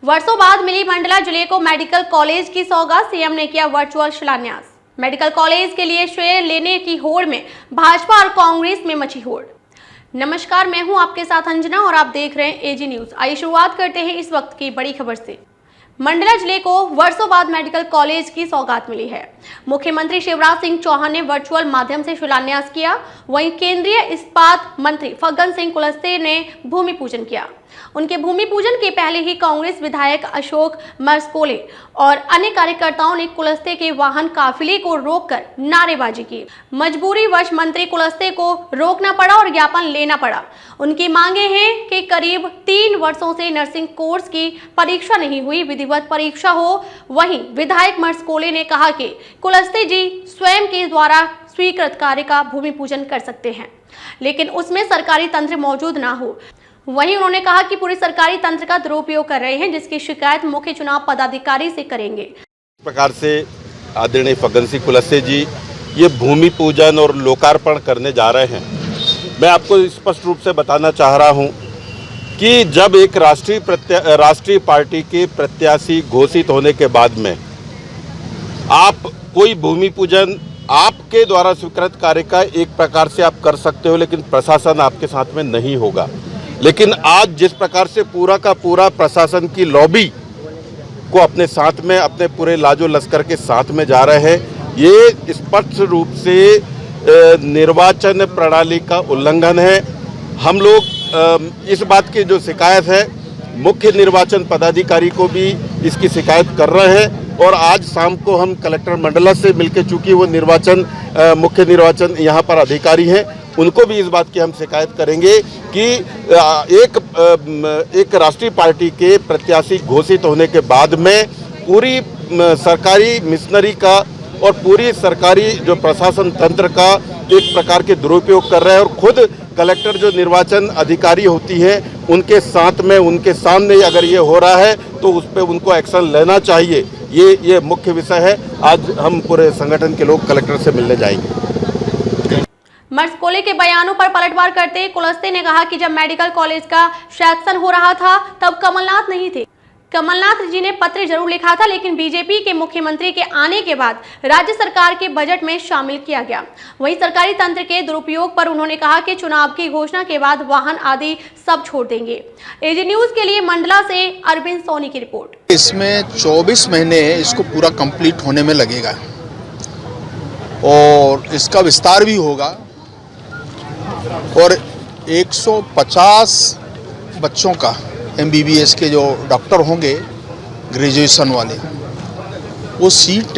वर्षों बाद मिली मंडला जिले को मेडिकल कॉलेज की सौगात। सीएम ने किया वर्चुअल शिलान्यास। मेडिकल कॉलेज के लिए श्रेय लेने की होड़ में भाजपा और कांग्रेस में मची होड़। नमस्कार, मैं हूं आपके साथ अंजना और आप देख रहे हैं एजी न्यूज। आइए शुरुआत करते हैं इस वक्त की बड़ी खबर से। मंडला जिले को वर्षों बाद मेडिकल कॉलेज की सौगात मिली है। मुख्यमंत्री शिवराज सिंह चौहान ने वर्चुअल माध्यम से शिलान्यास किया। वहीं केंद्रीय इस्पात मंत्री फग्गन सिंह कुलस्ते ने भूमि पूजन किया। उनके भूमि पूजन के पहले ही कांग्रेस विधायक अशोक मरसकोले और अन्य कार्यकर्ताओं ने कुलस्ते के वाहन काफिले को रोककर नारेबाजी की। मजबूरीवश मंत्री कुलस्ते को रोकना पड़ा और ज्ञापन लेना पड़ा। उनकी मांगे हैं कि करीब 3 वर्षों से नर्सिंग कोर्स की परीक्षा नहीं हुई, विधिवत परीक्षा हो। वहीं विधायक मरसकोले ने कहा कि कुलस्ते जी स्वयं के द्वारा स्वीकृत कार्य का भूमि पूजन कर सकते हैं, लेकिन उसमें सरकारी तंत्र मौजूद ना हो। वहीं उन्होंने कहा कि पूरी सरकारी तंत्र का दुरुपयोग कर रहे हैं, जिसकी शिकायत मुख्य चुनाव पदाधिकारी से करेंगे। इस प्रकार से आदरणीय फग्गन सिंह कुलस्ते जी ये भूमि पूजन और लोकार्पण करने जा रहे हैं। मैं आपको स्पष्ट रूप से बताना चाह रहा हूं कि जब एक राष्ट्रीय पार्टी के प्रत्याशी घोषित होने के बाद में आप कोई भूमि पूजन आपके द्वारा स्वीकृत कार्य का एक प्रकार से आप कर सकते हो, लेकिन प्रशासन आपके साथ में नहीं होगा। लेकिन आज जिस प्रकार से पूरा का पूरा प्रशासन की लॉबी को अपने साथ में, अपने पूरे लाजो लश्कर के साथ में जा रहे हैं, ये स्पष्ट रूप से निर्वाचन प्रणाली का उल्लंघन है। हम लोग इस बात की जो शिकायत है मुख्य निर्वाचन पदाधिकारी को भी इसकी शिकायत कर रहे हैं और आज शाम को हम कलेक्टर मंडला से मिलकर, चूंकि वो मुख्य निर्वाचन यहाँ पर अधिकारी हैं, उनको भी इस बात की हम शिकायत करेंगे कि एक राष्ट्रीय पार्टी के प्रत्याशी घोषित होने के बाद में पूरी सरकारी मिशनरी का और पूरी सरकारी जो प्रशासन तंत्र का एक प्रकार के दुरुपयोग कर रहे हैं और खुद कलेक्टर जो निर्वाचन अधिकारी होती है उनके साथ में, उनके सामने अगर ये हो रहा है तो उस पर उनको एक्शन लेना चाहिए। ये मुख्य विषय है। आज हम पूरे संगठन के लोग कलेक्टर से मिलने जाएंगे। मरसकोले के बयानों पर पलटवार करते कुलस्ते ने कहा कि जब मेडिकल कॉलेज का सेक्शन हो रहा था तब कमलनाथ नहीं थे। कमलनाथ जी ने पत्र जरूर लिखा था, लेकिन बीजेपी के मुख्यमंत्री के आने के बाद राज्य सरकार के बजट में शामिल किया गया। वहीं सरकारी तंत्र के दुरुपयोग पर उन्होंने कहा कि चुनाव की घोषणा के बाद वाहन आदि सब छोड़ देंगे। एजी न्यूज के लिए मंडला से अरविंद सोनी की रिपोर्ट। इसमें 24 महीने इसको पूरा कंप्लीट होने में लगेगा और इसका विस्तार भी होगा और 150 बच्चों का MBBS के जो डॉक्टर होंगे ग्रेजुएशन वाले, वो सीट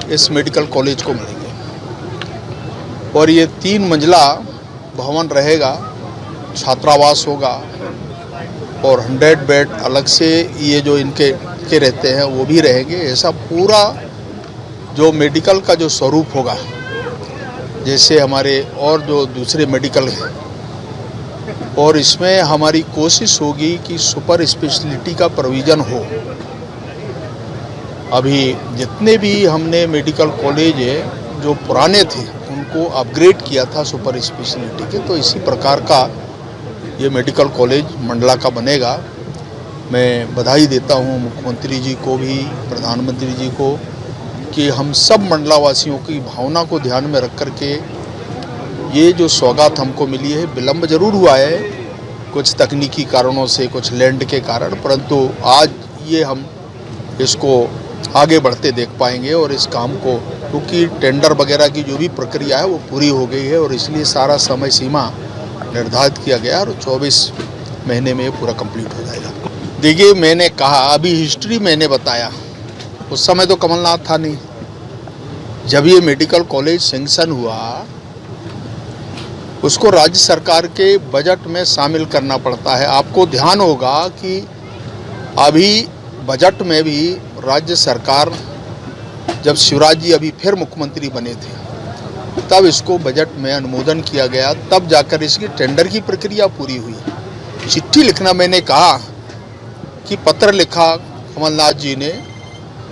इस मेडिकल कॉलेज को मिलेंगे और ये 3 मंजिला भवन रहेगा, छात्रावास होगा और 100 बेड अलग से ये जो इनके रहते हैं वो भी रहेंगे। ऐसा पूरा जो मेडिकल का जो स्वरूप होगा, जैसे हमारे और जो दूसरे मेडिकल हैं, और इसमें हमारी कोशिश होगी कि सुपर स्पेशलिटी का प्रोविज़न हो। अभी जितने भी हमने मेडिकल कॉलेज जो पुराने थे उनको अपग्रेड किया था सुपर स्पेशलिटी के, तो इसी प्रकार का ये मेडिकल कॉलेज मंडला का बनेगा। मैं बधाई देता हूँ मुख्यमंत्री जी को भी, प्रधानमंत्री जी को, कि हम सब मंडला वासियों की भावना को ध्यान में रख कर के ये जो सौगात हमको मिली है, विलम्ब जरूर हुआ है कुछ तकनीकी कारणों से, कुछ लैंड के कारण, परंतु आज ये हम इसको आगे बढ़ते देख पाएंगे और इस काम को, क्योंकि टेंडर वगैरह की जो भी प्रक्रिया है वो पूरी हो गई है और इसलिए सारा समय सीमा निर्धारित किया गया और 24 महीने में ये पूरा कंप्लीट हो जाएगा। देखिए, मैंने कहा, अभी हिस्ट्री मैंने बताया, उस समय तो कमलनाथ था नहीं। जब ये मेडिकल कॉलेज सैंक्शन हुआ उसको राज्य सरकार के बजट में शामिल करना पड़ता है। आपको ध्यान होगा कि अभी बजट में भी राज्य सरकार, जब शिवराज जी अभी फिर मुख्यमंत्री बने थे तब इसको बजट में अनुमोदन किया गया, तब जाकर इसकी टेंडर की प्रक्रिया पूरी हुई। चिट्ठी लिखना, मैंने कहा कि पत्र लिखा कमलनाथ जी ने,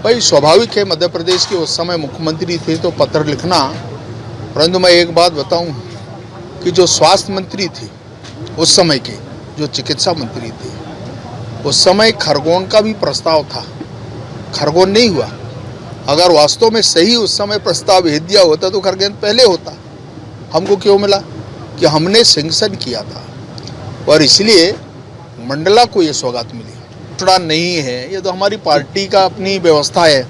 भाई स्वाभाविक है, मध्य प्रदेश के उस समय मुख्यमंत्री थे तो पत्र लिखना। परंतु मैं एक बात बताऊं कि जो स्वास्थ्य मंत्री थे उस समय के, जो चिकित्सा मंत्री थे, उस समय खरगोन का भी प्रस्ताव था, खरगोन नहीं हुआ। अगर वास्तव में सही उस समय प्रस्ताव भेज दिया होता तो खरगोन पहले होता। हमको क्यों मिला कि हमने सैंक्शन किया था और इसलिए मंडला को ये सौगात मिली। घोषणा नहीं है, ये तो हमारी पार्टी का अपनी व्यवस्था है।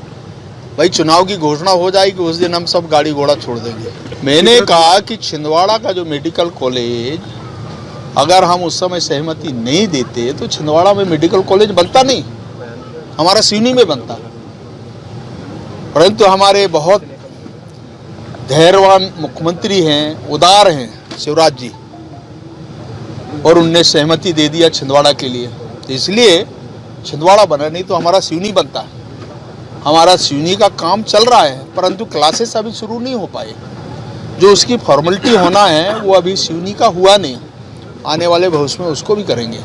भाई चुनाव की घोषणा हो जाएगी उस दिन हम सब गाड़ी घोड़ा छोड़ देंगे। मैंने कहा कि छिंदवाड़ा का जो मेडिकल कॉलेज, अगर हम उस समय सहमति नहीं देते तो छिंदवाड़ा में मेडिकल कॉलेज बनता नहीं, हमारा सिवनी में बनता। परंतु हमारे बहुत धैर्यवान मुख्यमंत्री हैं, उदार हैं शिवराज जी, और उनने सहमति दे दिया छिंदवाड़ा के लिए, तो इसलिए छिंदवाड़ा बना, नहीं तो हमारा सिवनी बनता। हमारा सिवनी का काम चल रहा है, परंतु क्लासेस अभी शुरू नहीं हो पाए। जो उसकी फॉर्मेलिटी होना है वो अभी सिवनी का हुआ नहीं, आने वाले भविष्य में उसको भी करेंगे।